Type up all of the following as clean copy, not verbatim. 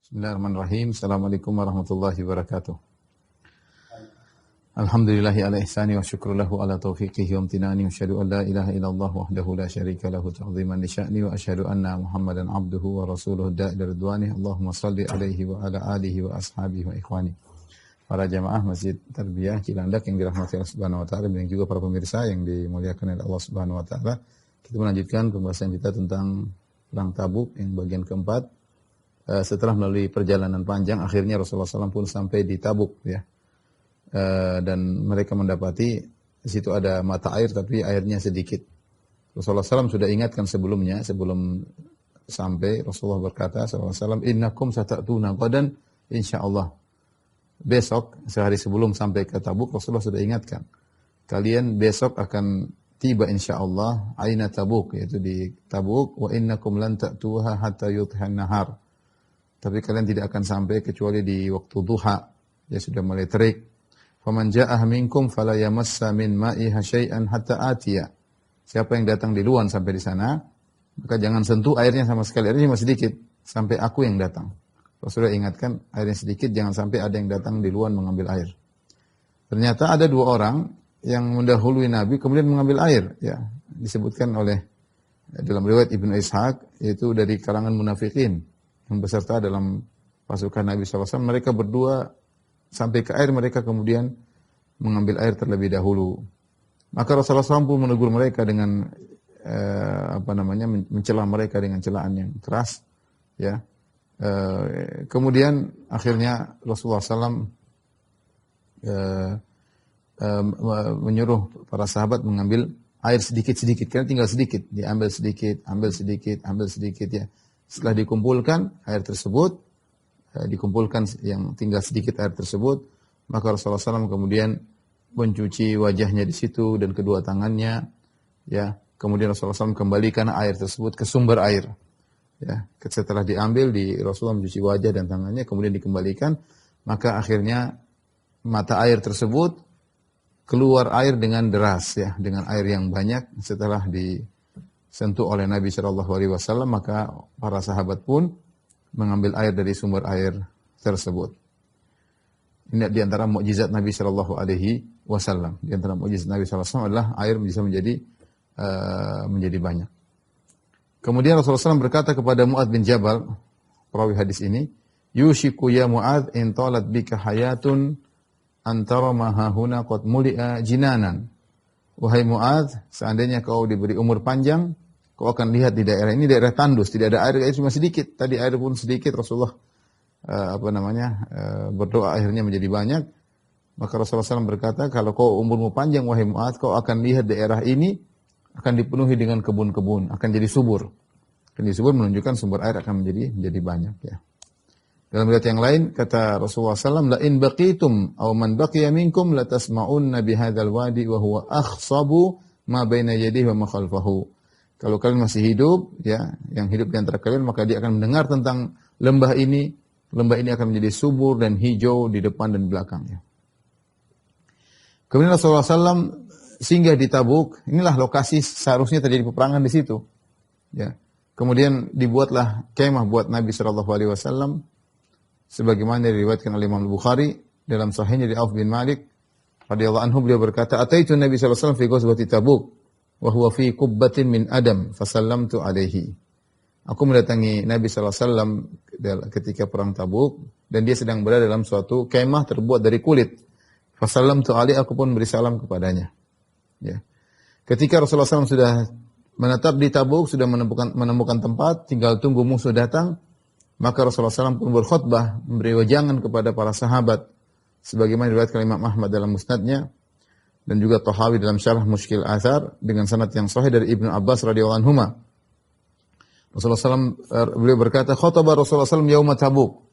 Bismillahirrahmanirrahim. Assalamualaikum warahmatullahi wabarakatuh. Alhamdulillahi ala ihsani wa syukru lahu ala taufiqihi wa amtinani wa asyhadu an la ilaha illallah wahdahu la syarika lahu ta'ziman li sya'ni wa asyhadu anna Muhammadan abduhu wa rasuluhu da'ila ridwanih. Allahumma salli alaihi wa ala alihi wa ashabihi wa ikhwani. Para jamaah Masjid Tarbiyah Cilandak yang dirahmati Allah Subhanahu wa taala dan juga para pemirsa yang dimuliakan oleh Allah Subhanahu wa taala. Kita melanjutkan pembahasan kita tentang perang Tabuk yang bagian keempat. Setelah melalui perjalanan panjang, akhirnya Rasulullah SAW pun sampai di Tabuk, ya. Dan mereka mendapati di situ ada mata air, tapi airnya sedikit. Rasulullah SAW sudah ingatkan sebelumnya, sebelum sampai Rasulullah berkata, SAW, innakum sata'tuna qadan, insyaallah. Besok, sehari sebelum sampai ke Tabuk, Rasulullah sudah ingatkan. Kalian besok akan tiba insyaallah aina Tabuk, yaitu di Tabuk, wa innakum lan ta'tuha hatta yudhihan nahar. Tapi kalian tidak akan sampai kecuali di waktu duha. Ya sudah mulai terik. Faman ja'ah minkum fala yamassa min ma'iha syai'an hatta atiya. Siapa yang datang di luar sampai di sana, maka jangan sentuh airnya sama sekali. Airnya masih sedikit sampai aku yang datang. Rasulullah ingatkan airnya sedikit, jangan sampai ada yang datang di luar mengambil air. Ternyata ada dua orang yang mendahului Nabi kemudian mengambil air, ya. Disebutkan oleh dalam riwayat Ibnu Ishaq, yaitu dari kalangan munafikin yang beserta dalam pasukan Nabi SAW. Mereka berdua sampai ke air, mereka kemudian mengambil air terlebih dahulu. Maka Rasulullah SAW pun menegur mereka dengan mencela mereka dengan celaan yang keras, ya. Kemudian akhirnya Rasulullah SAW menyuruh para sahabat mengambil air sedikit-sedikit, karena tinggal sedikit, diambil sedikit, ambil sedikit, ya. Setelah dikumpulkan air tersebut, dikumpulkan yang tinggal sedikit air tersebut, maka Rasulullah SAW kemudian mencuci wajahnya di situ dan kedua tangannya, ya. Kemudian Rasulullah SAW kembalikan air tersebut ke sumber air, ya. Setelah diambil, Rasulullah mencuci wajah dan tangannya, kemudian dikembalikan, maka akhirnya mata air tersebut keluar air dengan deras, ya, dengan air yang banyak. Setelah disentuh oleh Nabi SAW, maka para sahabat pun mengambil air dari sumber air tersebut. Ini di antara mukjizat Nabi SAW. Di antara mukjizat Nabi SAW adalah air bisa menjadi banyak. Kemudian Rasulullah SAW berkata kepada Mu'adz bin Jabal, perawi hadis ini, yushiku ya Mu'adz in talat bika hayatun antara mahahuna qad muli'a jinanan. Wahai Mu'adz, seandainya kau diberi umur panjang, kau akan lihat di daerah ini daerah tandus, tidak ada air cuma sedikit. Tadi air pun sedikit, Rasulullah berdoa akhirnya menjadi banyak. Maka Rasulullah SAW berkata, kalau kau umurmu panjang wahai Mu'adz, kau akan lihat daerah ini akan dipenuhi dengan kebun-kebun, akan jadi subur. Akan jadi subur menunjukkan sumber air akan menjadi banyak, ya. Dalam riwayat yang lain kata Rasulullah SAW, la in baqitum aw man baqiya minkum la tasma'unna bihadzal wadi wa huwa akhsabu ma baina yadihi wa ma khalfahu. Kalau kalian masih hidup, ya, yang hidup di antara kalian, maka dia akan mendengar tentang lembah ini. Lembah ini akan menjadi subur dan hijau di depan dan belakang, ya. Kemudian Rasulullah SAW singgah di Tabuk. Inilah lokasi seharusnya terjadi peperangan di situ, ya. Kemudian dibuatlah kemah buat Nabi SAW. Sebagaimana diriwayatkan oleh Imam Bukhari dalam sahihnya dari Auf bin Malik radhiyallahu anhu, beliau berkata, ataitu Nabi sallallahu alaihi wasallam fi ghazwati Tabuk wa huwa fi qubbatin min adam fa sallamtu alaihi. Aku mendatangi Nabi sallallahu alaihi wasallam ketika perang Tabuk dan dia sedang berada dalam suatu kemah terbuat dari kulit. Fa sallamtu alaihi, aku pun beri salam kepadanya. Ya. Ketika Rasulullah SAW sudah menetap di Tabuk, sudah menemukan tempat, tinggal tunggu musuh datang, maka Rasulullah SAW pun berkhutbah, memberi wejangan kepada para sahabat. Sebagaimana diriwayatkan Imam Ahmad dalam musnadnya, dan juga Tahawi dalam syarah Mushkil Athar, dengan sanad yang sahih dari Ibnu Abbas radhiyallahu anhuma. Rasulullah SAW, beliau berkata, khutbah Rasulullah SAW yauma Tabuk.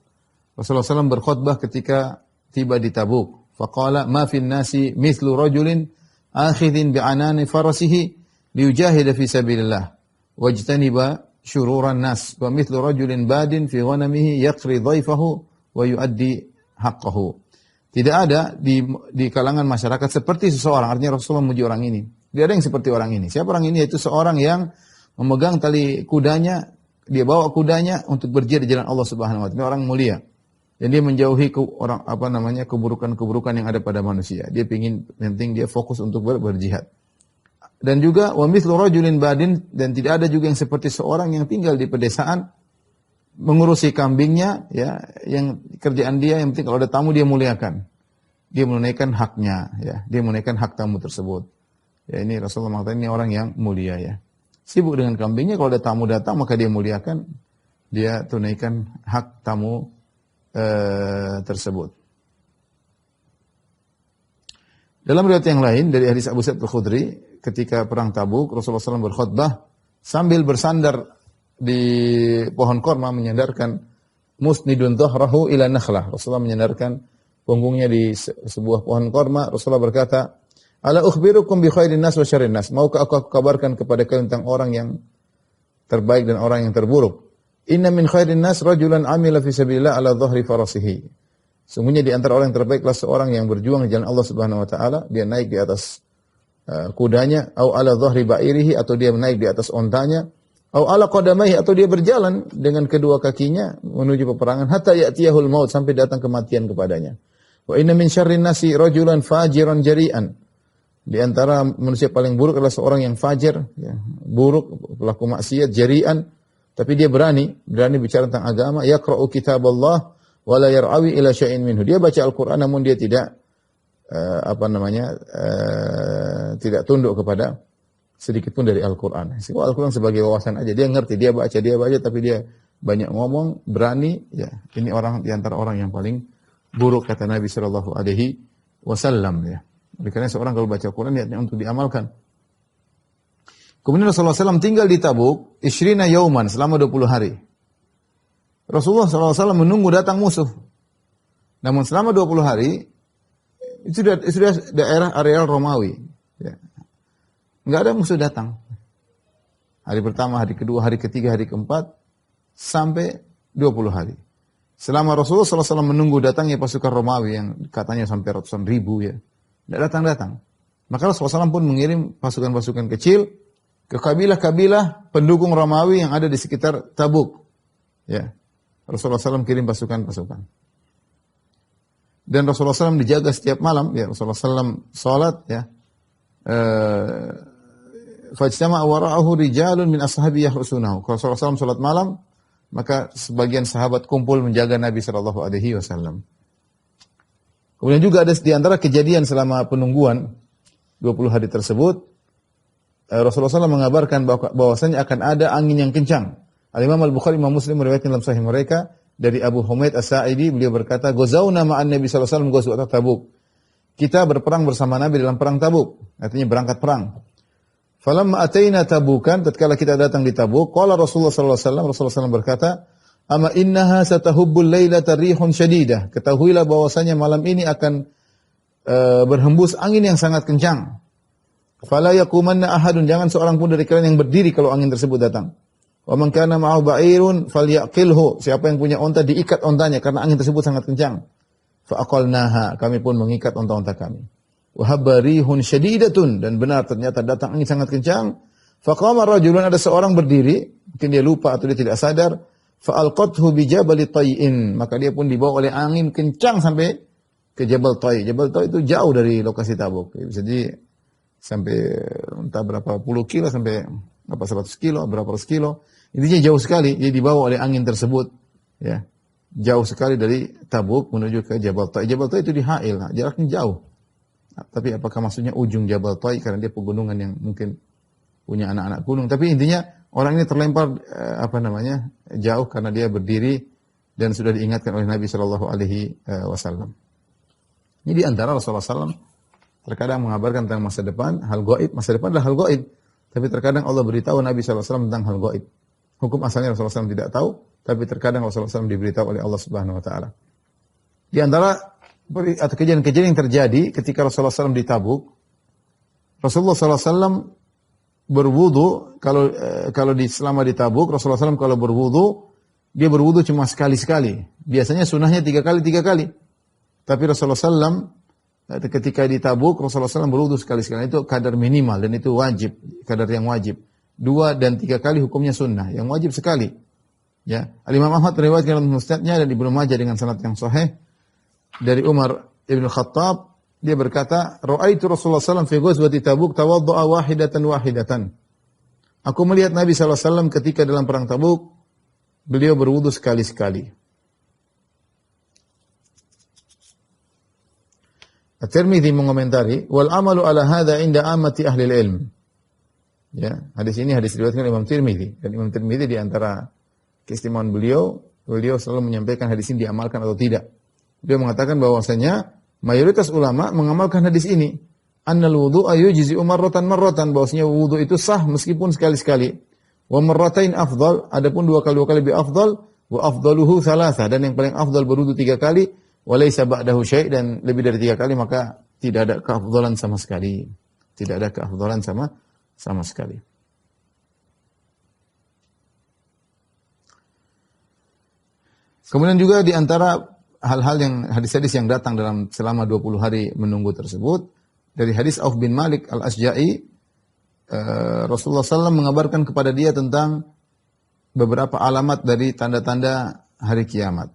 Rasulullah SAW berkhutbah ketika tiba di Tabuk. Faqala, ma fin nasi mithlu rajulin akhidhin bi'anani farasihi liyujahida fi sabilillah. Wajtaniba syururan nas wa mithlu rajulin badin fi ghanamihi yaqri dhaifahu wa yuaddi haqqahu. Tidak ada di kalangan masyarakat seperti seseorang, artinya Rasulullah memuji orang ini. Tidak ada yang seperti orang ini. Siapa orang ini? Yaitu seorang yang memegang tali kudanya dia bawa kudanya untuk berjihad di jalan Allah Subhanahu wa taala. Ini orang mulia. Dan dia menjauhi keburukan-keburukan yang ada pada manusia. Dia penting dia fokus untuk berjihad. Dan juga wa mithlu rajulin badin, dan tidak ada juga yang seperti seorang yang tinggal di pedesaan mengurusi kambingnya, ya, yang kerjaan dia yang penting kalau ada tamu dia muliakan. Dia menunaikan haknya, ya. Dia menunaikan hak tamu tersebut. Ya, ini Rasulullah mengatakan ini orang yang mulia, ya. Sibuk dengan kambingnya, kalau ada tamu datang maka dia muliakan, dia tunaikan hak tamu tersebut. Dalam riwayat yang lain dari hadis Abu Sa'id Al-Khudri, ketika perang Tabuk Rasulullah SAW berkhutbah sambil bersandar di pohon korma, menyandarkan musnidun dhahrahu ila nakhlah. Rasulullah menyandarkan punggungnya di sebuah pohon korma. Rasulullah berkata, "Ala ukhbirukum bi khairin nas wa syarrin nas." Maukah aku kabarkan kepada kalian tentang orang yang terbaik dan orang yang terburuk? Inna min khairin nas rajulan amila fi sabilillah ala dhahri farasihi. Sungguhnya di antara orang yang terbaiklah seorang yang berjuang di jalan Allah Subhanahu wa taala, dia naik di atas kudanya, au ala dhahri ba'irihi, atau dia naik di atas ontanya, au ala qadamaihi, atau dia berjalan dengan kedua kakinya menuju peperangan, hatta ya'tiyahul maut, sampai datang kematian kepadanya. Wa inna min syarrin nasi rajulan fajiran jari'an. Di antara manusia paling buruk adalah seorang yang fajir, ya, buruk, pelaku maksiat, jari'an, tapi dia berani bicara tentang agama, yaqra'u kitaballah wa la yar'awi ila syai'in minhu. Dia baca Al-Qur'an namun dia tidak tidak tunduk kepada sedikit pun dari Al-Qur'an. Al-Qur'an sebagai wawasan aja, dia ngerti, dia baca tapi dia banyak ngomong, berani, ya. Ini orang di antara orang yang paling buruk kata Nabi sallallahu alaihi wasallam, ya. Oleh karena seorang kalau baca Al-Qur'an niatnya untuk diamalkan. Kemudian Rasulullah SAW tinggal di Tabuk, isyrina yauman, selama 20 hari. Rasulullah SAW menunggu datang musuh. Namun selama 20 hari, itu sudah daerah areal Romawi. Ya. Enggak ada musuh datang. Hari pertama, hari kedua, hari ketiga, hari keempat, sampai 20 hari. Selama Rasulullah SAW menunggu datangnya pasukan Romawi yang katanya sampai ratusan ribu, ya, tidak datang-datang. Maka Rasulullah SAW pun mengirim pasukan-pasukan kecil ke kabilah-kabilah pendukung Romawi yang ada di sekitar Tabuk. Ya. Rasulullah SAW kirim pasukan-pasukan. Dan Rasulullah SAW dijaga setiap malam. Ya, Rasulullah SAW salat, ya. Fajtama'a wara'ahu rijalun min ashabi yahrusunahu. Kalau Rasulullah SAW salat malam, maka sebagian sahabat kumpul menjaga Nabi SAW. Kemudian juga ada di antara kejadian selama penungguan 20 hari tersebut, Rasulullah SAW mengabarkan bahwasanya akan ada angin yang kencang. Al-Imam Al-Bukhari, Imam Muslim meriwayatkan dalam sahih mereka dari Abu Humaid As-Sa'idi, beliau berkata, "Ghazawna ma'an Nabi sallallahu alaihi wasallam ghazwat Tabuk." Kita berperang bersama Nabi dalam perang Tabuk, artinya berangkat perang. Falamma ataina Tabukan, tatkala kita datang di Tabuk, qala Rasulullah sallallahu alaihi wasallam, Rasulullah SAW berkata, "Ama innaha satahubbul lailata rihun syadidah." Ketahuilah bahwasanya malam ini akan berhembus angin yang sangat kencang. Fala yaqumanna ahadun, jangan seorang pun dari kalian yang berdiri kalau angin tersebut datang. Wa man kana ma'ahu ba'irun falyaqilhu, siapa yang punya onta diikat ontanya karena angin tersebut sangat kencang. Fa aqalnaha, kami pun mengikat onta-onta kami. Wa habarihun syadidatun, dan benar ternyata datang angin sangat kencang. Fa qama rajulun, ada seorang berdiri, mungkin dia lupa atau dia tidak sadar, fa alqathu bi jabal Tayyin, maka dia pun dibawa oleh angin kencang sampai ke Jabal Tay. Jabal Tay itu jauh dari lokasi Tabuk. Jadi sampai entah berapa puluh kilo, sampai berapa 100 kilo, berapa ratus kilo. Intinya jauh sekali, dia dibawa oleh angin tersebut. Ya, jauh sekali dari Tabuk menuju ke Jabal Tay. Jabal Tay itu di Ha'il, jaraknya jauh. Tapi apakah maksudnya ujung Jabal Tay, karena dia pegunungan yang mungkin punya anak-anak gunung. Tapi intinya orang ini terlempar jauh karena dia berdiri dan sudah diingatkan oleh Nabi Shallallahu Alaihi Wasallam. Ini di antara Rasulullah SAW terkadang mengabarkan tentang masa depan, hal gaib. Masa depan adalah hal gaib. Tapi terkadang Allah beritahu Nabi SAW tentang hal gaib. Hukum asalnya Rasulullah SAW tidak tahu, tapi terkadang Rasulullah SAW diberitahu oleh Allah Subhanahu Wa Taala. Di antara atau kejadian-kejadian yang terjadi ketika Rasulullah SAW di Tabuk, Rasulullah SAW berwudu. Kalau selama di Tabuk, Rasulullah SAW kalau berwudu, dia berwudu cuma sekali-sekali. Biasanya sunnahnya 3 kali. Tapi Rasulullah SAW ketika di Tabuk, Rasulullah SAW berwudu sekali-sekali. Itu kadar minimal dan itu wajib, kadar yang wajib. 2 dan 3 kali hukumnya sunnah, yang wajib sekali. Ya, Al-Imam Ahmad meriwayatkan dalam Musnadnya dan Ibnu Majah dengan sanad yang sahih dari Umar Ibn Khattab, dia berkata, "Ra'aitu Rasulullah sallallahu alaihi wasallam fi ghazwati Tabuk tawadda'a wahidatan. Aku melihat Nabi sallallahu alaihi wasallam ketika dalam perang Tabuk, beliau berwudu sekali-sekali. At-Tirmidzi mengomentari, "Wal amalu ala hadza 'inda ammati ahli ilm." Ya, hadis ini hadis diriwayatkan Imam Tirmidzi, dan Imam Tirmidzi di antara keistimewaan beliau selalu menyampaikan hadis ini diamalkan atau tidak. Beliau mengatakan bahwasanya mayoritas ulama mengamalkan hadis ini. Annal wudu'a yujzi'u marratan, bahwasanya wudu itu sah meskipun sekali-sekali. Wa marratain afdal, adapun dua kali lebih afdal, wa afdaluhu thalatha, dan yang paling afdal berwudu 3 kali, wa laysa ba'dahu syai', dan lebih dari 3 kali maka tidak ada keafdalan sama sekali. Tidak ada keafdalan sama sekali. Kemudian juga di antara hal-hal yang hadis-hadis yang datang dalam selama 20 hari menunggu tersebut, dari hadis Auf bin Malik Al-Asja'i, Rasulullah SAW mengabarkan kepada dia tentang beberapa alamat dari tanda-tanda hari kiamat.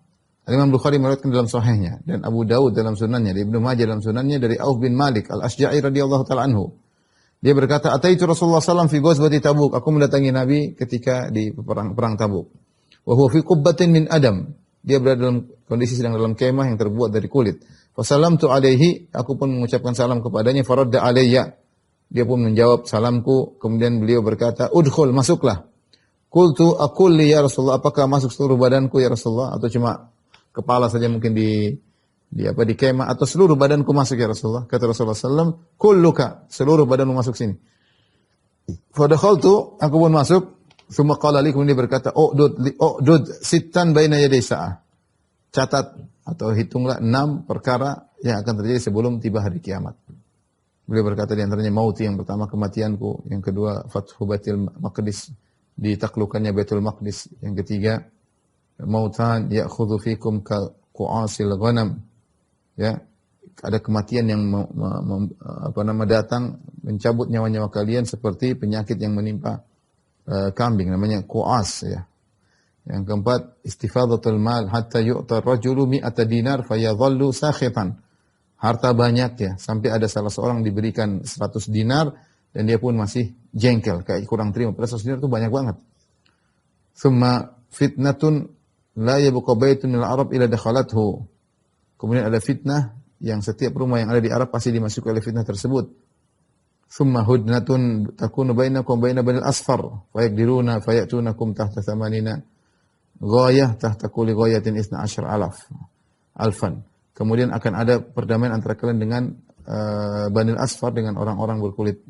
Imam Bukhari meriwayatkan dalam sahihnya, dan Abu Dawud dalam sunannya, dan Ibnu Majah dalam sunannya dari Auf bin Malik Al-Asja'i radhiyallahu ta'ala anhu. Dia berkata, "Ataitu Rasulullah SAW fi ghazwati Tabuk." Aku mendatangi Nabi ketika di perang Tabuk. Wa huwa fi qubbatin min adam. Dia berada dalam kondisi sedang dalam kemah yang terbuat dari kulit. Fasalamtu alaihi, aku pun mengucapkan salam kepadanya. Faradda alayya, dia pun menjawab salamku. Kemudian beliau berkata, "Udkhul, masuklah." Qultu aqul li ya Rasulullah, apakah masuk seluruh badanku ya Rasulullah, atau cuma kepala saja mungkin di kemah, atau seluruh badanku masuk ya Rasulullah? Kata Rasulullah sallallahu, "Kulluka, seluruh badanmu masuk sini." Fadakhaltu, aku pun masuk. Summa qala li, kemudian dia berkata, "Udud sittan baina yaday sa'ah." Catat atau hitunglah 6 perkara yang akan terjadi sebelum tiba hari kiamat. Beliau berkata di antaranya mauti, yang pertama kematianku, yang kedua fathu Baitul Maqdis, ditaklukannya Baitul Maqdis, yang ketiga mautan ya'khudhu fikum ka qu'asil ghanam. Ya, ada kematian yang datang mencabut nyawa-nyawa kalian seperti penyakit yang menimpa kambing, namanya qu'as, ya. Yang keempat, istifadatul mal hatta yu'ta rajulu mi'ata dinar fayadhallu sakhitan. Harta banyak, ya, sampai ada salah seorang diberikan 100 dinar dan dia pun masih jengkel, kayak kurang terima. Padahal 100 dinar itu banyak banget. Thumma fitnatun la yabqa baitun minal Arab ila dakhalathu. Kemudian ada fitnah yang setiap rumah yang ada di Arab pasti dimasuki oleh fitnah tersebut. Thumma hudnatun takunu bainakum baina banil asfar fayaqdiruna fayatunakum tahta thamanina ghayah tahta kulli ghayatin 12,000 alfan. Kemudian akan ada perdamaian antara kalian dengan Banil Asfar, dengan orang-orang berkulit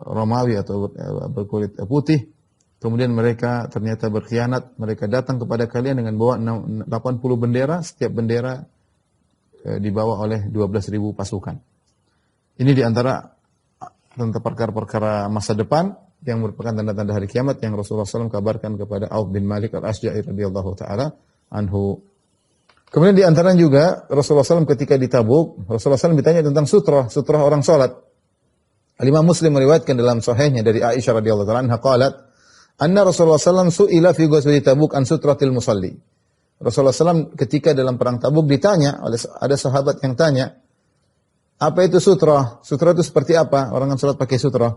Romawi atau berkulit putih. Kemudian mereka ternyata berkhianat, mereka datang kepada kalian dengan bawa 80 bendera, setiap bendera dibawa oleh 12.000 pasukan. Ini diantara tentang perkara-perkara masa depan yang merupakan tanda-tanda hari kiamat yang Rasulullah SAW kabarkan kepada Auf bin Malik Al-Asja'i radhiyallahu ta'ala anhu. Kemudian diantara juga Rasulullah SAW ketika di Tabuk, Rasulullah SAW ditanya tentang sutrah orang salat. Al-Imam Muslim meriwayatkan dalam sahihnya dari Aisyah radhiyallahu ta'ala anha qalat, anna Rasulullah SAW su'ila fi ghazwati Tabuk an sutratil musalli. Rasulullah SAW ketika dalam perang Tabuk ditanya oleh ada sahabat yang tanya, apa itu sutrah? Sutrah itu seperti apa? Orang kan salat pakai sutrah.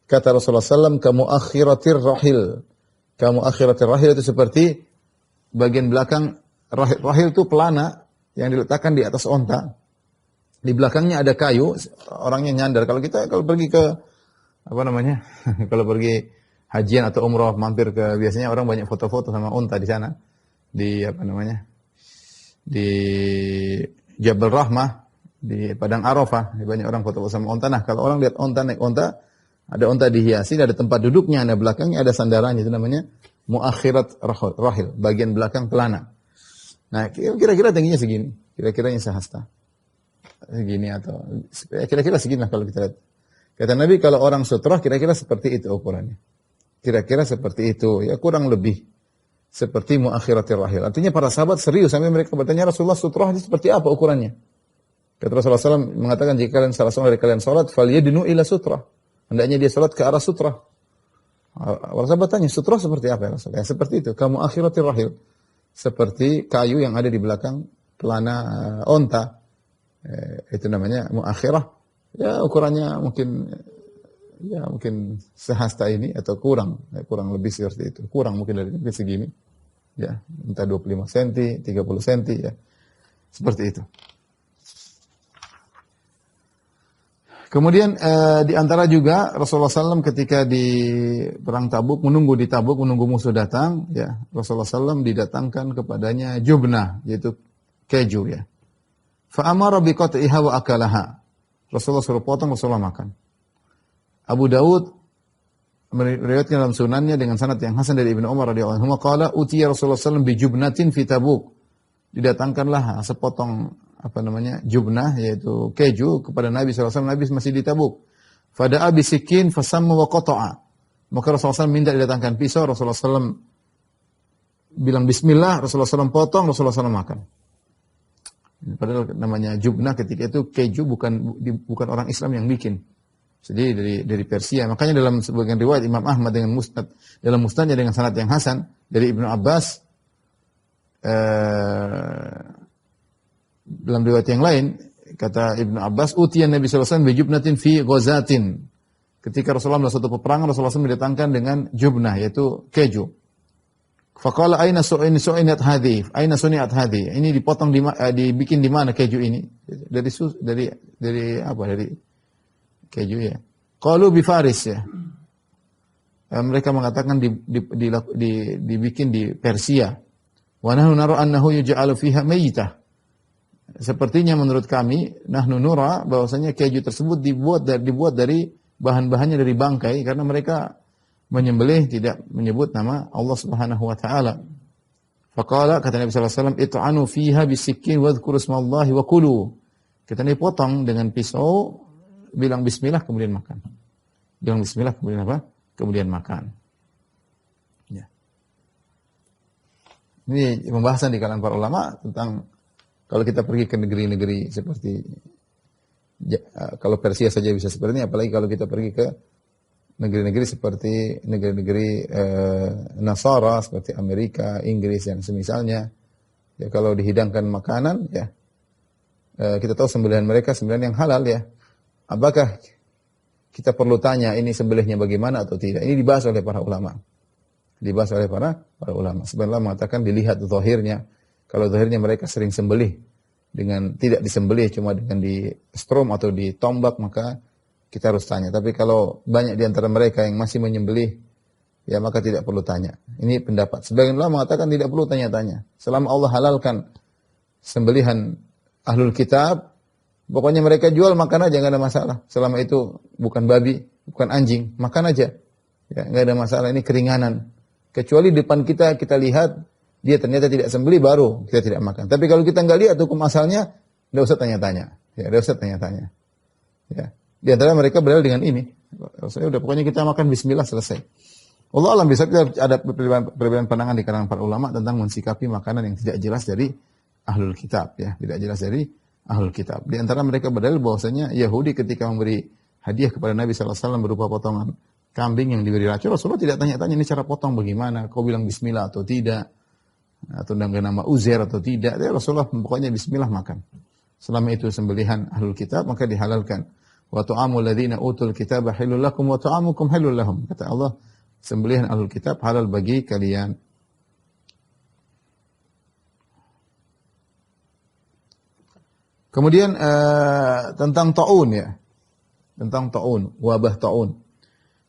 Kata Rasulullah SAW, kamu akhiratir rahil. Kamu akhiratir rahil itu seperti bagian belakang rahil. Rahil itu pelana yang diletakkan di atas onta. Di belakangnya ada kayu, orangnya nyandar. Kalau pergi ke kalau pergi hajian atau umroh, mampir ke, biasanya orang banyak foto-foto sama onta di sana. Di di Jabal Rahmah, di Padang Arafah, banyak orang foto sama onta. Nah, kalau orang lihat onta, naik onta, ada onta dihiasi, ada tempat duduknya, ada belakangnya, ada sandarannya, itu namanya muakhirat rahil, bagian belakang pelana. Nah, kira-kira tingginya segini, kira-kiranya sehasta. Segini atau kira-kira segini lah kalau kita lihat. Kata Nabi, kalau orang sutrah kira-kira seperti itu ukurannya. Kira-kira seperti itu, ya kurang lebih seperti muakhiratir rahil. Artinya para sahabat serius sampai mereka bertanya, Rasulullah, sutrah ini seperti apa ukurannya? Kata Rasulullah SAW mengatakan, jika kalian salah seorang dari kalian salat, falyadnu ila sutrah. Hendaknya dia salat ke arah sutrah. Para sahabat tanya, sutra seperti apa ya Rasul? Ya, seperti itu, kamu akhiratir rahil. Seperti kayu yang ada di belakang pelana onta. Itu namanya muakhirah. Ya ukurannya mungkin sehasta ini atau kurang lebih seperti itu. Kurang mungkin dari ini segini. Ya, entah 25 cm, 30 cm ya. Seperti itu. Kemudian di antara juga Rasulullah SAW ketika di perang Tabuk menunggu musuh datang, ya Rasulullah SAW didatangkan kepadanya jubnah, yaitu keju ya. Fa'amara biqat'iha wa akalaha. Rasulullah suruh potong, Rasulullah makan. Abu Daud meriwayatkan dalam sunannya dengan sanad yang hasan dari Ibnu Umar radhiyallahu anhu qala utiya Rasulullah SAW bi jubnatin fi Tabuk. Didatangkanlah sepotong jubnah, yaitu keju kepada Nabi SAW. Nabi masih di Tabuk. Fada'a bisikin fasamma wa qata'a. Maka Rasulullah SAW minta didatangkan pisau. Rasulullah SAW bilang bismillah. Rasulullah SAW potong. Rasulullah SAW makan. Padahal namanya jubnah ketika itu keju bukan orang Islam yang bikin. Jadi dari Persia. Makanya dalam sebagian riwayat Imam Ahmad dalam musnadnya dengan sanad yang hasan dari Ibnu Abbas, dalam riwayat yang lain kata Ibnu Abbas, utiyan Nabi sallallahu alaihi wasallam bi jubnatin fi ghazatin. Ketika Rasulullah melakukan suatu peperangan, Rasulullah SAW didatangkan dengan jubnah, yaitu keju. Faqala aina su'inat hadhi? Aina suni'at hadhi? Ini dipotong dibikin di mana keju ini? Dari keju ya. Qalu bi Faris ya. Mereka mengatakan dibikin di Persia. Wa nahnu nara annahu yuj'alu fiha mayyitah. Sepertinya menurut kami, nahnu nura, bahwasanya keju tersebut dibuat dari bahan-bahannya dari bangkai, karena mereka menyembelih tidak menyebut nama Allah Subhanahu wa taala. Faqala, kata Nabi sallallahu alaihi wasallam, it'anu fiha bisikkin wadhkuru ismallahi wa kulu. Kita dipotong dengan pisau, bilang bismillah kemudian makan. Bilang bismillah kemudian apa? Kemudian makan. Ya. Ini pembahasan di kalangan para ulama tentang kalau kita pergi ke negeri-negeri seperti, kalau Persia saja bisa seperti ini, apalagi kalau kita pergi ke negeri-negeri seperti negeri-negeri Nasara, seperti Amerika, Inggris, dan semisalnya. Ya, kalau dihidangkan makanan, ya kita tahu sembelihan mereka sembelihan yang halal ya. Apakah kita perlu tanya ini sembelihnya bagaimana atau tidak? Ini dibahas oleh para ulama. Sebenarnya mengatakan dilihat zahirnya. Kalau zahirnya mereka sering sembelih dengan tidak disembelih, cuma dengan di strom atau di tombak, maka kita harus tanya. Tapi kalau banyak di antara mereka yang masih menyembelih, ya maka tidak perlu tanya. Ini pendapat. Sebagian ulama mengatakan tidak perlu tanya-tanya. Selama Allah halalkan sembelihan ahlul kitab, pokoknya mereka jual, makan aja, nggak ada masalah. Selama itu bukan babi, bukan anjing, makan aja. Ya, nggak ada masalah. Ini keringanan. Kecuali depan kita lihat dia ternyata tidak sembelih, baru kita tidak makan. Tapi kalau kita nggak lihat hukum asalnya, nggak usah tanya-tanya. Ya, nggak usah tanya-tanya. Ya. Di antara mereka berdalil dengan ini. Udah pokoknya kita makan bismillah, selesai. Allah alam, bisa ada perbedaan pandangan di kalangan para ulama tentang mensikapi makanan yang tidak jelas dari ahlul kitab, ya, tidak jelas dari ahlul kitab. Di antara mereka berdalil bahwasanya Yahudi ketika memberi hadiah kepada Nabi sallallahu alaihi wasallam berupa potongan kambing yang diberi racun, Rasulullah tidak tanya-tanya ini cara potong bagaimana, kau bilang bismillah atau tidak, atau dengan nama Uzair atau tidak. Ya, Rasulullah pokoknya bismillah makan. Selama itu sembelihan ahlul kitab, maka dihalalkan. Wa ta'amul ladzina utul kitaba halal lakum wa ta'amukum halal lahum. Kata Allah, sembelihan ahlul kitab halal bagi kalian. Kemudian tentang taun ya. Tentang taun, wabah taun.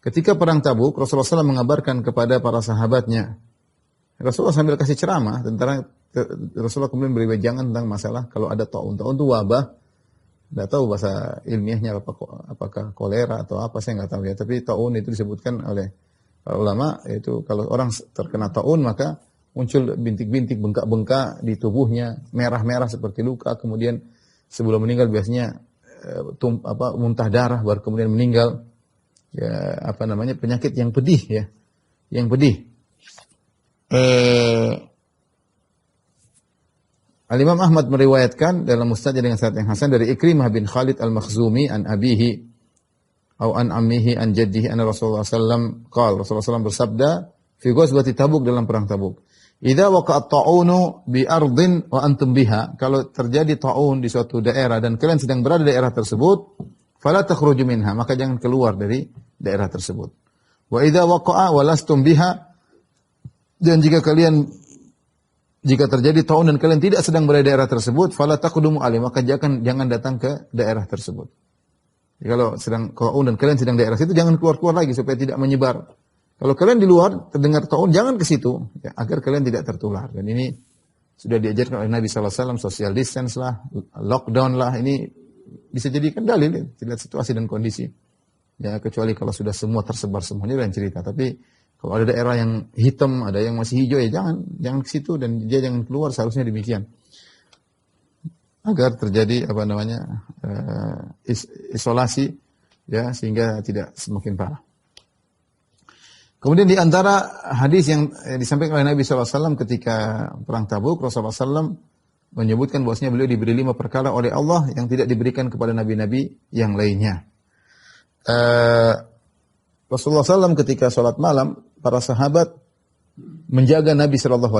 Ketika perang Tabuk, Rasulullah SAW mengabarkan kepada para sahabatnya. Rasulullah sambil kasih ceramah tentang, Rasulullah kemudian beri wejangan tentang masalah kalau ada taun. Taun itu wabah. Tidak tahu bahasa ilmiahnya apakah kolera atau apa, saya nggak tahu ya. Tapi taun itu disebutkan oleh para ulama, yaitu kalau orang terkena taun maka muncul bintik-bintik, bengkak-bengkak di tubuhnya, merah-merah seperti luka. Kemudian sebelum meninggal biasanya muntah darah, baru kemudian meninggal. Ya, penyakit yang pedih ya, yang pedih. Al-Imam Ahmad meriwayatkan dalam musnadnya dengan sanad yang hasan dari Ikrimah bin Khalid Al-Makhzumi an abihi. Au an ammihi an jaddihi anna Rasulullah sallam qala Rasulullah sallam bersabda fi ghazwati Tabuk dalam perang Tabuk. Idza waqa'a ta'unu bi ardin wa antum biha, kalau terjadi ta'un di suatu daerah dan kalian sedang berada di daerah tersebut, fala takhruju minha, maka jangan keluar dari daerah tersebut. Wa idza waqa'a wa lastum biha, dan jika terjadi ta'un dan kalian tidak sedang berada di daerah tersebut, fala taqdumu alaihi, maka jangan datang ke daerah tersebut. Jadi kalau sedang ta'un dan kalian sedang di daerah situ, jangan keluar-keluar lagi supaya tidak menyebar. Kalau kalian di luar terdengar ta'un, jangan ke situ ya, agar kalian tidak tertular. Dan ini sudah diajarkan oleh Nabi SAW, social distance lah, lockdown lah, ini bisa jadikan dalil, tidak situasi dan kondisi. Ya, kecuali kalau sudah semua tersebar semuanya dan cerita. Tapi kalau ada daerah yang hitam, ada yang masih hijau, ya jangan ke situ dan dia jangan keluar, seharusnya demikian. Agar terjadi isolasi ya, sehingga tidak semakin parah. Kemudian di antara hadis yang disampaikan oleh Nabi SAW ketika perang Tabuk, Rasulullah SAW menyebutkan bahwasanya beliau diberi 5 perkara oleh Allah yang tidak diberikan kepada nabi-nabi yang lainnya. Rasulullah SAW ketika sholat malam, para sahabat menjaga Nabi SAW.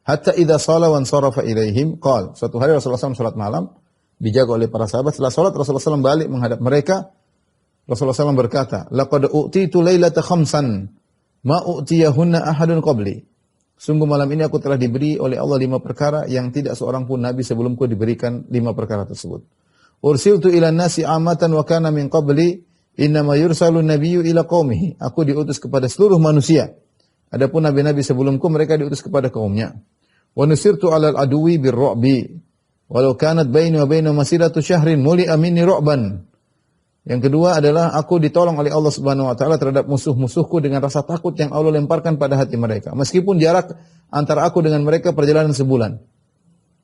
Hatta idza shala wa ansarafa ilaihim qala. Suatu hari Rasulullah SAW sholat malam dijaga oleh para sahabat. Setelah sholat Rasulullah SAW balik menghadap mereka. Rasulullah SAW berkata, laqad u'titu lailata khamsan ma u'tiyahunna ahadun qabli. Sungguh malam ini aku telah diberi oleh Allah 5 perkara yang tidak seorang pun nabi sebelumku diberikan 5 perkara tersebut. Ursiltu ila nasi amatan wa kana min qabli innama yursalu nabiyyu ila qaumihi. Aku diutus kepada seluruh manusia. Adapun nabi-nabi sebelumku mereka diutus kepada kaumnya. Wa nusirtu 'alal aduwi birru'bi walau kanat baini wa baina masiratu syahrin muli'a minni ru'ban. Yang kedua adalah aku ditolong oleh Allah Subhanahu wa taala terhadap musuh-musuhku dengan rasa takut yang Allah lemparkan pada hati mereka. Meskipun jarak antara aku dengan mereka perjalanan sebulan.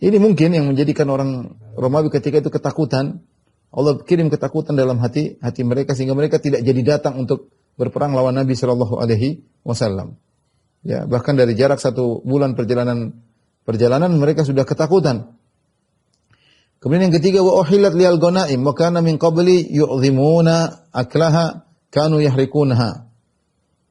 Ini mungkin yang menjadikan orang Romawi ketika itu ketakutan. Allah kirim ketakutan dalam hati mereka sehingga mereka tidak jadi datang untuk berperang lawan Nabi sallallahu alaihi wasallam. Ya, bahkan dari jarak 1 bulan perjalanan mereka sudah ketakutan. Kemudian yang ketiga, wa uhillat liyal ghanaim wa kana min qabli yu'dhimuna aklaha kanu yahrikunaha.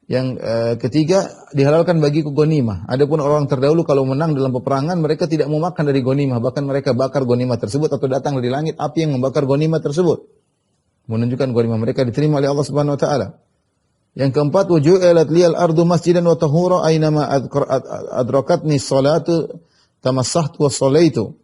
Yang ketiga, dihalalkan bagiku ghanimah. Adapun orang terdahulu kalau menang dalam peperangan mereka tidak mau makan dari ghanimah, bahkan mereka bakar ghanimah tersebut atau datang dari langit api yang membakar ghanimah tersebut. Menunjukkan ghanimah mereka diterima oleh Allah Subhanahu wa taala. Yang keempat, wa ju'ilat liyal ardu masjidan wa tahura aynama adrakatni sholatu tamassahtu wa sholaitu.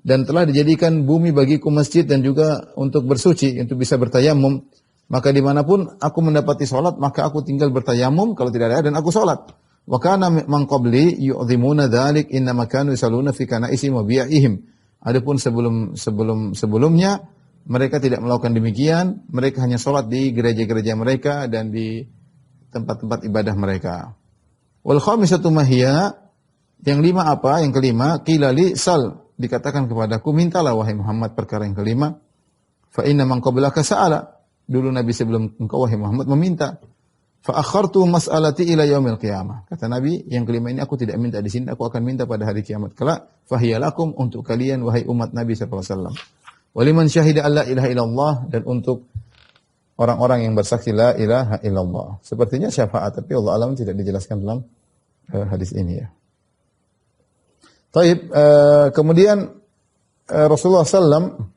Dan telah dijadikan bumi bagiku masjid dan juga untuk bersuci, untuk bisa bertayamum. Maka dimanapun aku mendapati sholat, maka aku tinggal bertayamum kalau tidak ada dan aku sholat. Wa kana man qabli yu'dhimuna dzalik innama kanu yusalluna fi kana'isihim wa bi'ihim. Adapun sebelumnya mereka tidak melakukan demikian, mereka hanya sholat di gereja-gereja mereka dan di tempat-tempat ibadah mereka. Wal khamisatu mahiyya, yang 5 apa? Yang kelima, qila li sal, dikatakan kepadaku, mintalah wahai Muhammad perkara yang kelima. Fa inna man qablaka sa'ala. Dulu Nabi sebelum engkau wahai Muhammad meminta. Fa akhartu mas'alati ila yaumil qiyamah. Kata Nabi, yang kelima ini aku tidak minta di sini, aku akan minta pada hari kiamat kelak. Fahiyalakum, untuk kalian wahai umat Nabi sallallahu alaihi wasallam. Waliman syahida alla ilaha illallah, dan untuk orang-orang yang bersaksi la ilaha illallah. Sepertinya syafaat, tapi Allah alam tidak dijelaskan dalam hadis ini ya. Taib, kemudian Rasulullah SAW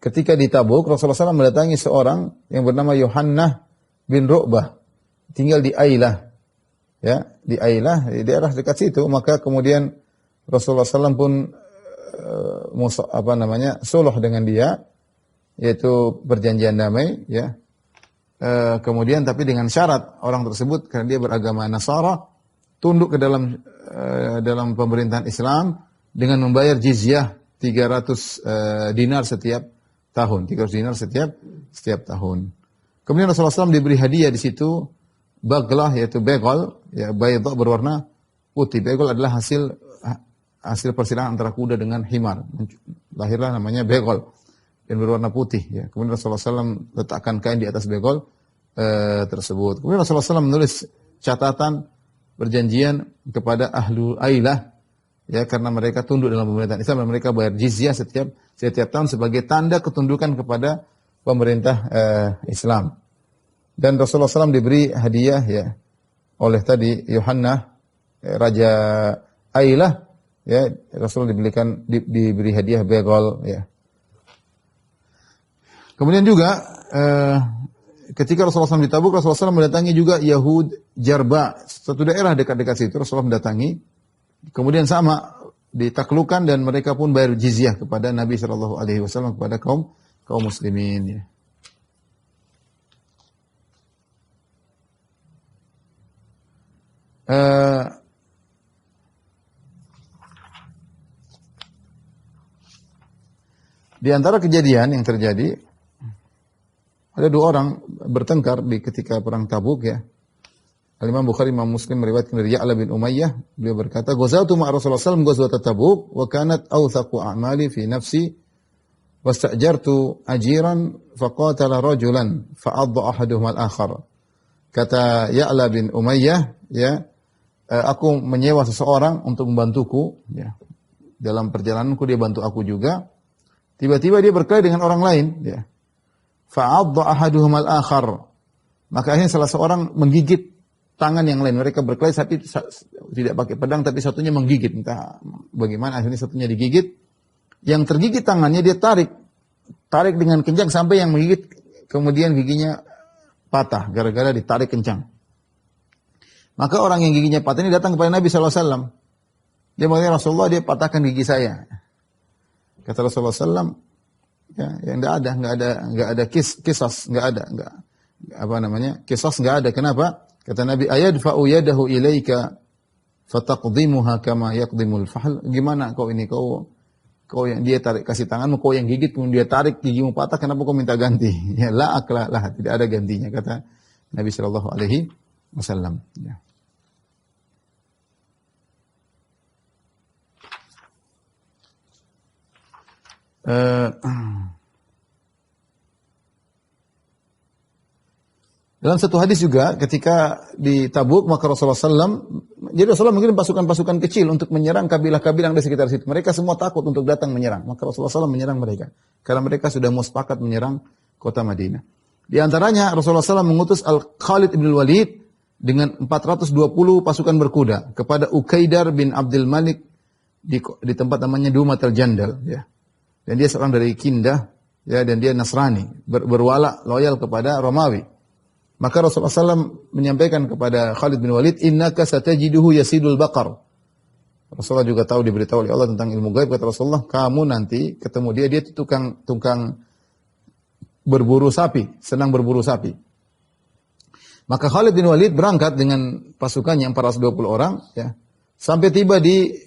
ketika di Tabuk, Rasulullah SAW mendatangi seorang yang bernama Yohannah bin Ru'bah, tinggal di Ailah, ya, di Ailah, di daerah dekat situ. Maka kemudian Rasulullah SAW pun suluh dengan dia, yaitu perjanjian damai, ya. Kemudian tapi dengan syarat orang tersebut karena dia beragama Nasara tunduk ke dalam pemerintahan Islam dengan membayar jizyah 300 dinar setiap tahun, 300 dinar setiap tahun. Kemudian Rasulullah SAW diberi hadiah di situ baglah, yaitu begol, ya, bayda berwarna putih. Begol adalah hasil persilangan antara kuda dengan himar. Lahirlah namanya begol dan berwarna putih. Ya. Kemudian Rasulullah SAW letakkan kain di atas begol tersebut. Kemudian Rasulullah SAW menulis catatan perjanjian kepada Ahlul Ailah, ya, karena mereka tunduk dalam pemerintahan Islam dan mereka bayar jizyah setiap setiap tahun sebagai tanda ketundukan kepada pemerintah Islam. Dan Rasulullah SAW diberi hadiah ya oleh tadi Yohanna Raja Ailah ya, Rasul diberi hadiah begol ya. Kemudian juga ketika Rasulullah SAW di Tabuk, Rasulullah SAW mendatangi juga Yahud Jarba, satu daerah dekat-dekat situ. Rasulullah mendatangi, kemudian sama ditaklukkan dan mereka pun bayar jizyah kepada Nabi SAW, kepada kaum muslimin ya. Di antara kejadian yang terjadi, ada dua orang bertengkar ketika perang Tabuk ya. Al-Imam Bukhari, Imam Muslim meriwayatkan dari Ya'la bin Umayyah, beliau berkata, "Ghazawtu ma'a Rasulullah sallallahu alaihi wasallam ghazwat Tabuk wa kanat awthaqu a'mali fi nafsi wastajartu ajiran faqatala rajulan fa'adha ahaduhum al-akhar." Kata Ya'la bin Umayyah, ya, aku menyewa seseorang untuk membantuku ya. Dalam perjalananku dia bantu aku juga. Tiba-tiba dia berkelahi dengan orang lain ya. Fa'adha ahaduhum al-akhar. Maka akhirnya salah seorang menggigit tangan yang lain. Mereka berkelahi tapi tidak pakai pedang, tapi satunya menggigit. Entah bagaimana akhirnya satunya digigit. Yang tergigit tangannya dia tarik dengan kencang sampai yang menggigit kemudian giginya patah gara-gara ditarik kencang. Maka orang yang giginya patah ini datang kepada Nabi SAW. Dia mengatakan, Rasulullah, dia patahkan gigi saya. Kata Rasulullah SAW, ya, yang enggak ada kisas, kisas enggak ada. Kenapa? Kata Nabi, ayadfa'u yadahu ilaika fataqdimuha kama yaqdimul fahl. Gimana kau ini, kau yang dia tarik kasih tanganmu, kau yang gigit kemudian dia tarik gigimu patah, kenapa kau minta ganti? Ya la akla lah, tidak ada gantinya, kata Nabi sallallahu alaihi wasallam. Ya. Dalam satu hadis juga ketika di Tabuk maka Rasulullah SAW, jadi Rasulullah mengirim pasukan-pasukan kecil untuk menyerang kabilah-kabilah yang di sekitar situ. Mereka semua takut untuk datang menyerang. Maka Rasulullah SAW menyerang mereka karena mereka sudah mau sepakat menyerang kota Madinah. Di antaranya Rasulullah SAW mengutus Al-Khalid bin Walid dengan 420 pasukan berkuda kepada Ukaidar bin Abdul Malik di tempat namanya Dumat al-Jandal ya. Dan dia seorang dari Kindah, ya, dan dia Nasrani, berwala loyal kepada Romawi. Maka Rasulullah SAW menyampaikan kepada Khalid bin Walid, innaka satajiduhu yasidul baqar. Rasulullah juga tahu, diberitahu oleh Allah tentang ilmu gaib. Kata Rasulullah, kamu nanti ketemu dia itu tukang berburu sapi, senang berburu sapi. Maka Khalid bin Walid berangkat dengan pasukannya 420 orang, ya, sampai tiba di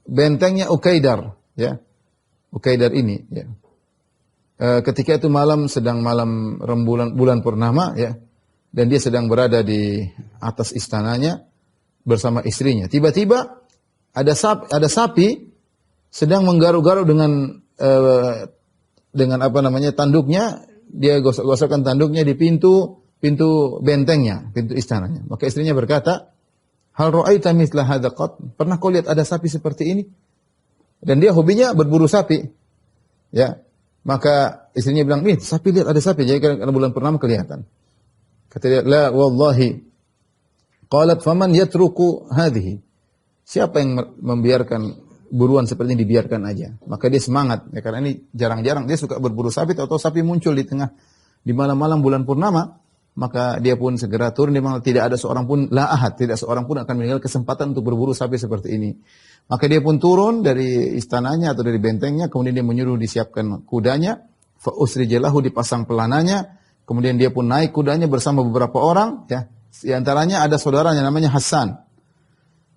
bentengnya Ukaidar, ya. Ukaidar ini, ya. Ketika itu sedang malam rembulan bulan purnama, ya. Dan dia sedang berada di atas istananya bersama istrinya. Tiba-tiba ada sapi sedang menggaruk-garuk dengan tanduknya. Dia gosok-gosokkan tanduknya di pintu bentengnya, pintu istananya. Maka istrinya berkata, hal ra'aita mithla hadza qat? Pernah kau lihat ada sapi seperti ini? Dan dia hobinya berburu sapi. Ya. Maka istrinya bilang, sapi, lihat ada sapi. Jadi karena bulan purnama kelihatan. Kata dia, la wallahi. Qalat faman yatruku hadhihi? Siapa yang membiarkan buruan seperti ini dibiarkan aja? Maka dia semangat. Ya, karena ini jarang-jarang dia suka berburu sapi, atau sapi muncul di malam-malam bulan purnama. Maka dia pun segera turun, di mana tidak ada seorang pun, la ahad, tidak seorang pun akan meninggal kesempatan untuk berburu sapi seperti ini. Maka dia pun turun dari istananya atau dari bentengnya, kemudian dia menyuruh disiapkan kudanya, fa usrijalahu, dipasang pelananya, kemudian dia pun naik kudanya bersama beberapa orang, ya. Di antaranya ada saudaranya namanya Hasan.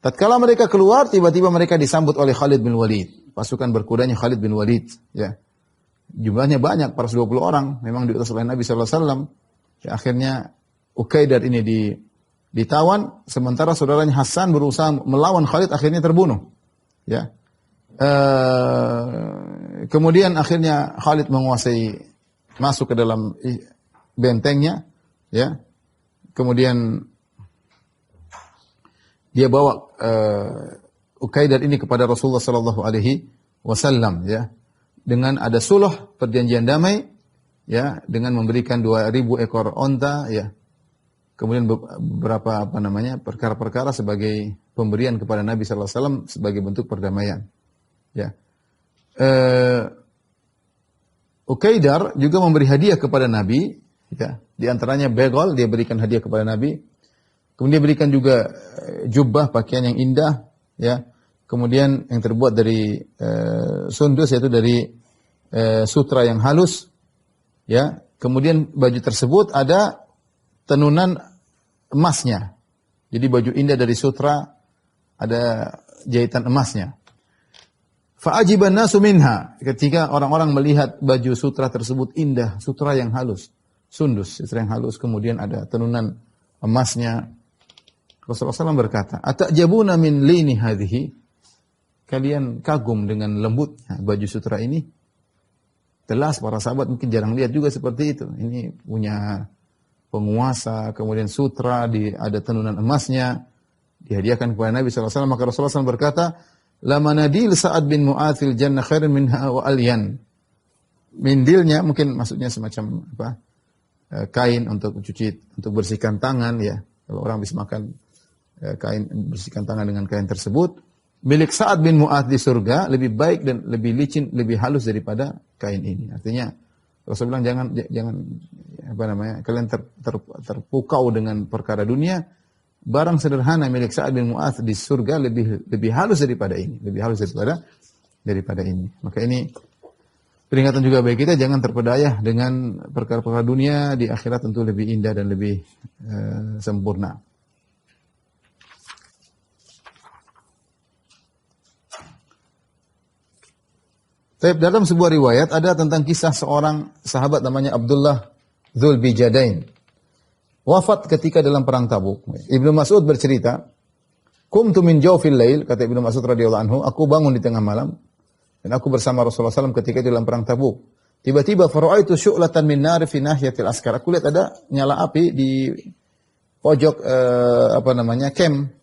Tatkala mereka keluar, tiba-tiba mereka disambut oleh Khalid bin Walid, pasukan berkudanya Khalid bin Walid, ya. Jumlahnya banyak, 420 orang, memang diutus oleh Nabi sallallahu alaihi wasallam. Ya, akhirnya Ukaidar ini ditawan, sementara saudaranya Hasan berusaha melawan Khalid, akhirnya terbunuh. Ya. Kemudian akhirnya Khalid masuk ke dalam bentengnya, ya. Kemudian dia bawa Ukaidar ini kepada Rasulullah sallallahu alaihi wasallam, ya. Dengan ada suluh, perjanjian damai, ya, dengan memberikan 2000 ekor onta, ya. Kemudian beberapa perkara-perkara sebagai pemberian kepada Nabi sallallahu alaihi wasallam sebagai bentuk perdamaian. Ya. Ukaidar juga memberi hadiah kepada Nabi, ya. Di antaranya begol, dia berikan hadiah kepada Nabi. Kemudian dia berikan juga jubah, pakaian yang indah, ya. Kemudian yang terbuat dari sundus, yaitu dari sutra yang halus, ya. Kemudian baju tersebut ada tenunan emasnya. Jadi baju indah dari sutra, ada jahitan emasnya. Fa'ajiban nasu minha. Ketika orang-orang melihat baju sutra tersebut indah, sutra yang halus, sundus, sutra yang halus, kemudian ada tenunan emasnya. Rasulullah SAW berkata, "Atajabuna min lini hadhihi?" Kalian kagum dengan lembutnya baju sutra ini? Jelas para sahabat mungkin jarang lihat juga seperti itu. Ini punya penguasa, kemudian sutra, ada tenunan emasnya, dihadiahkan kepada Nabi SAW. Maka Rasulullah SAW berkata, "La manadil Sa'ad bin Mu'athil jannah khairan minha wa alyan." Mindilnya mungkin maksudnya semacam kain untuk cuci, untuk bersihkan tangan, ya. Kalau orang bisa makan kain, bersihkan tangan dengan kain tersebut. Milik Sa'ad bin Mu'adz di surga lebih baik dan lebih licin, lebih halus daripada kain ini. Artinya Rasulullah bilang jangan kalian terpukau dengan perkara dunia. Barang sederhana milik Sa'ad bin Mu'adz di surga lebih halus daripada ini, lebih halus daripada ini. Maka ini peringatan juga bagi kita, jangan terpedaya dengan perkara-perkara dunia. Di akhirat tentu lebih indah dan lebih sempurna. Dalam sebuah riwayat ada tentang kisah seorang sahabat namanya Abdullah Dzul Bijadain. Wafat ketika dalam perang Tabuk. Ibnu Mas'ud bercerita, "Qumtu min jawfil lail," kata Ibnu Mas'ud radhiyallahu anhu, "aku bangun di tengah malam dan aku bersama Rasulullah SAW ketika dalam perang Tabuk. Tiba-tiba fara'aitu syu'latan min nar fi nahiyatil askar." Aku lihat ada nyala api di pojok camp.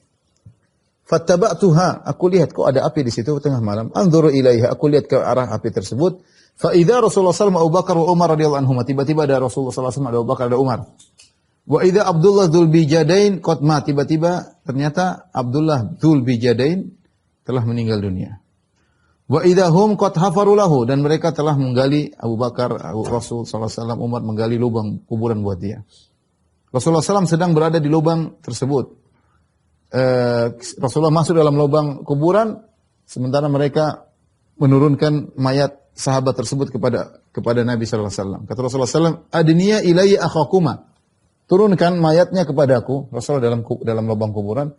Fattaba'tuha, aku lihat kok ada api di situ tengah malam. Anzuru ilaiha, aku lihat ke arah api tersebut. Fa idza Rasulullah SAW, Abu Bakar wa Umar radhiyallahu anhuma, tiba-tiba ada Rasulullah SAW, ada Abu Bakar, ada Umar. Wa idza Abdullah Dzul Bijadain qad ma, tiba-tiba ternyata Abdullah Dzul Bijadain telah meninggal dunia. Wa idza hum qad hafaru lahu, dan mereka telah menggali, Abu Bakar, Rasul sallallahu alaihi wasallam, Umar menggali lubang kuburan buat dia. Rasulullah SAW sedang berada di lubang tersebut. Rasulullah masuk dalam lubang kuburan, sementara mereka menurunkan mayat sahabat tersebut kepada Nabi sallallahu alaihi wasallam. Kata Rasulullah SAW, "Adniya ilayya akhakuma." Turunkan mayatnya kepadaku. Rasulullah dalam lubang kuburan.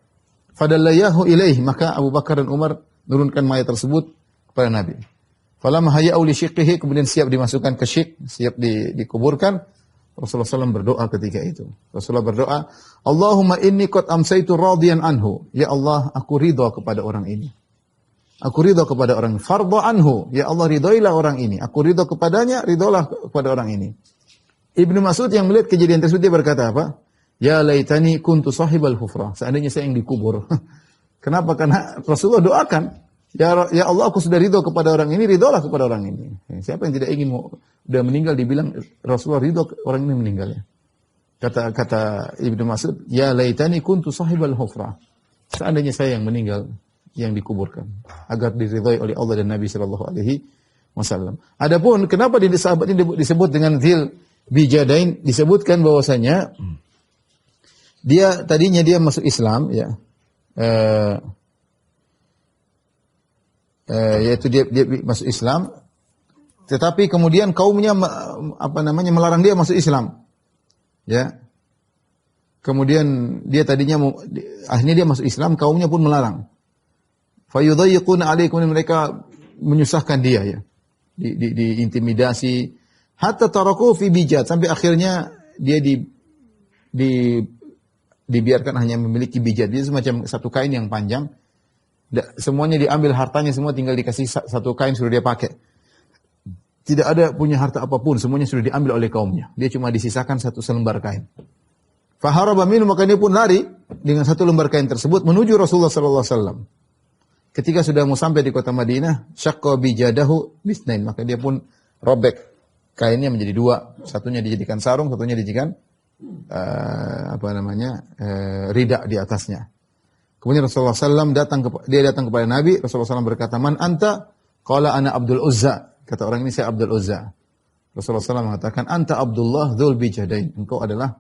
Fadallayahu ilaih, maka Abu Bakar dan Umar menurunkan mayat tersebut kepada Nabi. Falamma haya'u li syiqqihi, kemudian siap dimasukkan ke syik, siap dikuburkan. Rasulullah SAW berdoa ketika itu. Rasulullah berdoa, "Allahumma inni qad amsaitu radiyan anhu." Ya Allah, aku ridha kepada orang ini. Aku ridha kepada orang ini. Fardha anhu. Ya Allah, ridhoilah orang ini. Aku ridha kepadanya, ridholah kepada orang ini. Ibnu Mas'ud yang melihat kejadian tersebut, dia berkata apa? "Ya laitani kuntu sahibal hufrah." Seandainya saya yang dikubur. Kenapa? Karena Rasulullah doakan, Ya Allah, aku sudah ridho kepada orang ini, ridholah kepada orang ini. Siapa yang tidak ingin sudah meninggal dibilang Rasulullah ridho orang ini meninggal, ya. Kata Ibnu Mas'ud, "Ya laitani kuntu sahibal hufrah." Seandainya saya yang meninggal, yang dikuburkan, agar diridhai oleh Allah dan Nabi sallallahu alaihi wasallam. Adapun kenapa di sahabat ini disebut dengan Dzul Bijadain, disebutkan bahwasanya dia tadinya masuk Islam, ya. Yaitu dia masuk Islam, tetapi kemudian kaumnya melarang dia masuk Islam, ya. Kemudian dia tadinya akhirnya dia masuk Islam, kaumnya pun melarang. Fayudayyiquna alaikum, mereka menyusahkan dia, ya. Diintimidasi hatta taraku fi bijad, sampai akhirnya dia dibiarkan hanya memiliki bijad. Dia semacam satu kain yang panjang. Semuanya diambil hartanya, semua tinggal dikasih satu kain sudah dia pakai. Tidak ada punya harta apapun, semuanya sudah diambil oleh kaumnya. Dia cuma disisakan satu selembar kain. Faharaba minhu, maka dia pun lari dengan satu lembar kain tersebut menuju Rasulullah sallallahu alaihi wasallam. ketika sudah mau sampai di kota Madinah, syaqqa bijadahu bisnain, maka dia pun robek kainnya menjadi dua, satunya dijadikan sarung, satunya dijadikan rida di atasnya. Kemudian Rasulullah SAW datang kepada Nabi. Rasulullah SAW berkata, "Man anta?" Qala ana Abdul Uzza. Kata orang ini, saya Abdul Uzza. Rasulullah SAW mengatakan, "Anta Abdullah Dzul Bijadain." Engkau adalah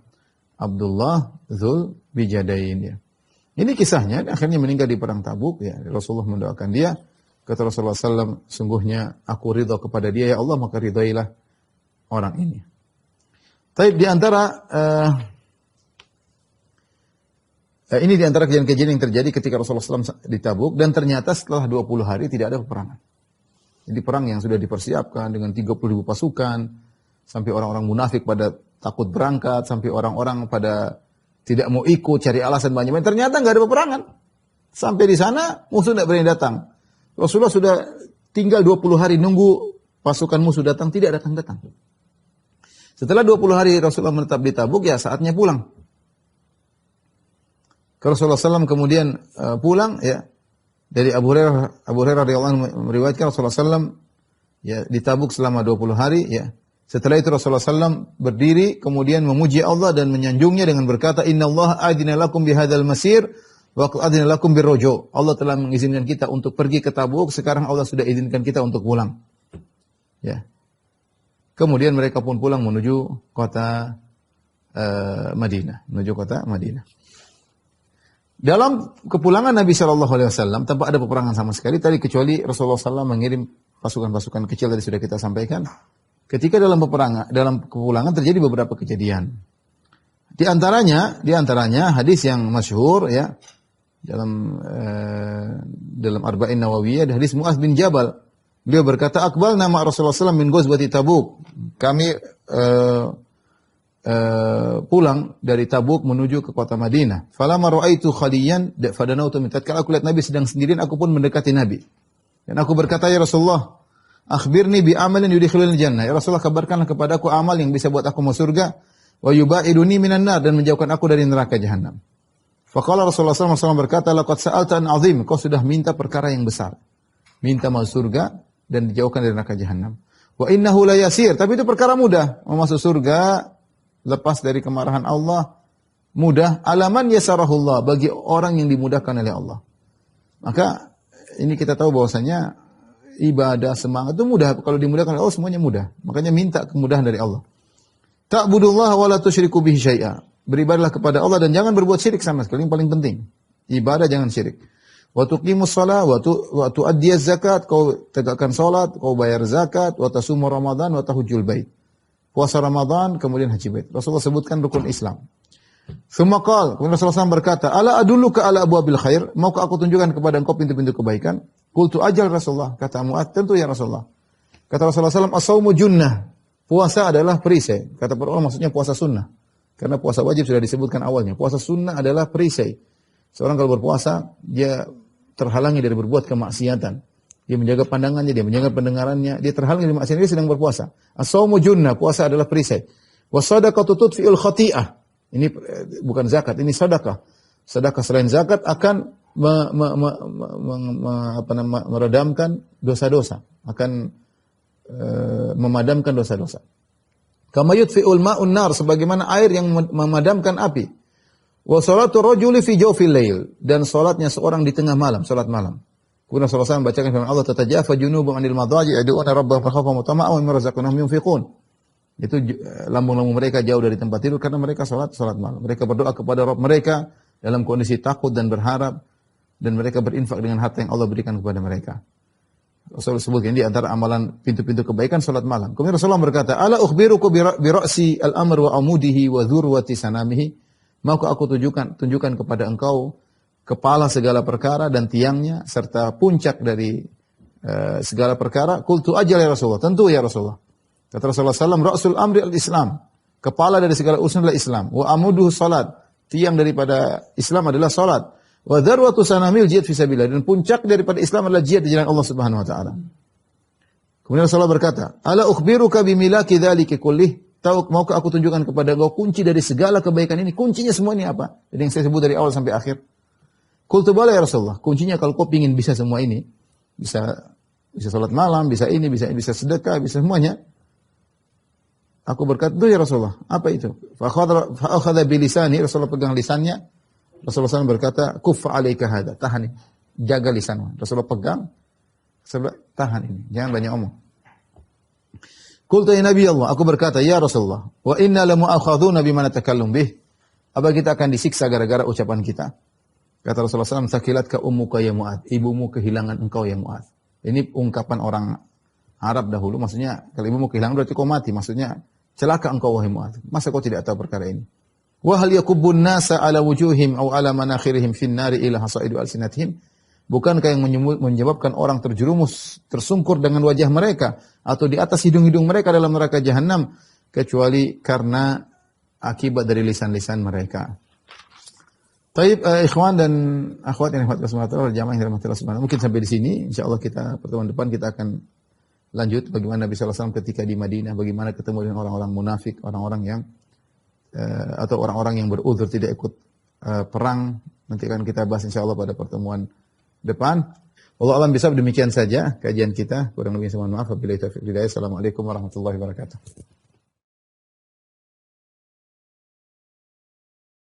Abdullah Dzul Bijadain. Ya. Ini kisahnya. Akhirnya meninggal di perang Tabuk. Ya. Rasulullah mendoakan dia. Kata Rasulullah SAW, "Sungguhnya aku ridha kepada dia, ya Allah, maka ridhailah orang ini." Tapi di antara ini di antara kejadian-kejadian yang terjadi ketika Rasulullah SAW di Tabuk, dan ternyata setelah 20 hari tidak ada peperangan. Jadi perang yang sudah dipersiapkan dengan 30.000 pasukan, sampai orang-orang munafik pada takut berangkat, sampai orang-orang pada tidak mau ikut, cari alasan banyak-banyak. Ternyata nggak ada peperangan. Sampai di sana musuh tidak berani datang. Rasulullah sudah tinggal 20 hari nunggu pasukan musuh datang, tidak datang-datang. Setelah 20 hari Rasulullah menetap di Tabuk, ya saatnya pulang. Rasulullah SAW kemudian pulang, ya, dari Abu Hurairah radhiyallahu anhu meriwayatkan Rasulullah SAW ya di Tabuk selama 20 hari, ya. Setelah itu Rasulullah SAW berdiri kemudian memuji Allah dan menyanjungnya dengan berkata, "Inna Allah adina lakum bihadzal masir wa qad adina lakum birruju'." Allah telah mengizinkan kita untuk pergi ke Tabuk, sekarang Allah sudah izinkan kita untuk pulang. Ya. Kemudian mereka pun pulang menuju kota Madinah, Dalam kepulangan Nabi SAW tanpa ada peperangan sama sekali tadi, kecuali Rasulullah SAW mengirim pasukan-pasukan kecil, tadi sudah kita sampaikan. Ketika dalam kepulangan terjadi beberapa kejadian. Di antaranya hadis yang masyhur, ya, dalam Arba'in Nawawiyah, hadis Mu'adz bin Jabal. Beliau berkata, "Aqbalna ma Rasulullah SAW min ghazwati Tabuk." Kami pulang dari Tabuk menuju ke kota Madinah. Falamma ra'aitu khaliyan fadanautu min. Tatkala aku lihat Nabi sedang sendirian, aku pun mendekati Nabi. Dan aku berkata, "Ya Rasulullah, akhbirni bi amalin yudkhilul jannah." Ya Rasulullah, kabarkanlah kepadaku amal yang bisa buat aku masuk surga, wa yubaiduni minan nar, dan menjauhkan aku dari neraka jahanam. Faqala Rasulullah SAW berkata, "Laqad sa'alta an 'azim." Kau sudah minta perkara yang besar. Minta masuk surga dan dijauhkan dari neraka jahanam. Wa innahu la yasir, tapi itu perkara mudah. Mau masuk surga, lepas dari kemarahan Allah, mudah. Alaman yasarahullah, bagi orang yang dimudahkan oleh Allah. Maka ini kita tahu bahwasanya ibadah, semangat itu mudah. Kalau dimudahkan oleh Allah semuanya mudah. Makanya minta kemudahan dari Allah. Ta'budullaha wa la tusyriku bihi syai'a. Beribadahlah kepada Allah dan jangan berbuat syirik sama sekali. Yang paling penting. Ibadah jangan syirik. Wa tuqimus shalah wa tu'addiyaz zakat. Kau tegakkan salat, kau bayar zakat, wa tasumu ramadan wa tahujjul bait. Puasa Ramadan, kemudian haji bait. Rasulullah sebutkan rukun Islam. Tsumma kemudian Rasulullah SAW berkata, "Ala adulluka ala abwabil khair?" Maukah aku tunjukkan kepada engkau pintu-pintu kebaikan? Qultu ajal Rasulullah. Kata Mu'adz, tentu ya Rasulullah. Kata Rasulullah SAW, "As-shaumu junnah." Puasa adalah perisai. Kata para ulama maksudnya puasa sunnah. Karena puasa wajib sudah disebutkan awalnya. Puasa sunnah adalah perisai. Seorang kalau berpuasa, dia terhalangi dari berbuat kemaksiatan. Dia menjaga pandangannya, dia menjaga pendengarannya, dia terhalang dari maksiat, dia sedang berpuasa. As-shaumu junnah, puasa adalah perisai. Was-shadaqatu tudfi'ul khati'ah. Ini bukan zakat, ini sedekah. Sedekah selain zakat akan meredamkan dosa-dosa, akan memadamkan dosa-dosa. Kama yudfi'ul ma'un nar, sebagaimana air yang memadamkan api. Wa salatu rajuli fi jawfil lail, dan salatnya seorang di tengah malam, salat malam. Kemudian Rasulullah SAW membacakan firman Allah, "Tatajafa junubuhum 'anil madaji' yad'una rabbahum khaufan wa tama'an wa mimma razaqnahum yunfiqun." Itu lambung-lambung mereka jauh dari tempat tidur karena mereka salat malam. Mereka berdoa kepada Rabb mereka dalam kondisi takut dan berharap, dan mereka berinfak dengan harta yang Allah berikan kepada mereka. Rasulullah sebutkan di antara amalan pintu-pintu kebaikan salat malam. Kemudian Rasulullah berkata, "Ala ukhbiruka bi ra'si al-amr wa amudihi wa dhurwati sanamihi?" Maukah aku tunjukkan kepada engkau kepala segala perkara dan tiangnya serta puncak dari segala perkara? Qultu ajal ya Rasulullah, tentu ya Rasulullah. Kata Rasulullah SAW, "Ra'sul amri al-Islam." Kepala dari segala urusan adalah Islam. Wa amuduhu salat. Tiang daripada Islam adalah salat. Wa dzarwatu sanamil jihad fi sabilillah, dan puncak daripada Islam adalah jihad di jalan Allah Subhanahu wa taala. Kemudian Rasulullah berkata, "Ala ukhbiruka bimilaki dzalika kullih?" Maukah aku tunjukkan kepada engkau kunci dari segala kebaikan ini? Kuncinya semua ini apa? Jadi yang saya sebut dari awal sampai akhir. Qultu bala ya Rasulullah. Kuncinya kalau kau ingin bisa semua ini, bisa salat malam, bisa ini, bisa sedekah, bisa semuanya. Aku berkata, "Tuh ya Rasulullah, apa itu?" Fa akhadha bi lisani, Rasulullah pegang lisannya. Rasulullah SAW berkata, "Kuffa 'alaika hada." Tahan ini. Jaga lisanmu. Rasulullah pegang, tahan ini. Jangan banyak omong. Qultu ya Nabi Allah, aku berkata, "Ya Rasulullah, wa inna lamu'akhadhuna bima natakallum bih." Apa kita akan disiksa gara-gara ucapan kita? Kata Rasulullah SAW, "Sakilatka ummuka ya Mu'adz." Ibumu kehilangan engkau ya Mu'adz. Ini ungkapan orang Arab dahulu, maksudnya kalau ibumu kehilangan berarti kau mati. Maksudnya, celaka engkau wahai Mu'adz. Masa kau tidak tahu perkara ini? Wa hal yakubbun nasa ala wujuhim aw ala manakhirihim fin nari ila hasaidu alsinatihim? Bukankah yang menyebabkan orang terjerumus, tersungkur dengan wajah mereka atau di atas hidung-hidung mereka dalam neraka jahanam kecuali karena akibat dari lisan-lisan mereka. Baik, ikhwan dan akhwat yang dirahmati Allah Subhanahu wa taala, jamaah yang dirahmati Allah Subhanahu wa taala. Mungkin sampai di sini, insyaallah kita pertemuan depan kita akan lanjut bagaimana Nabi sallallahu alaihi wasallam ketika di Madinah, bagaimana ketemu dengan orang-orang munafik, orang-orang yang atau orang-orang yang beruzur tidak ikut perang. Nanti akan kita bahas insyaallah pada pertemuan depan. Wallahu a'lam bishawab, demikian saja kajian kita. Kurang lebih mohon maaf. Wabillahi taufiq wal hidayah. Assalamualaikum warahmatullahi wabarakatuh.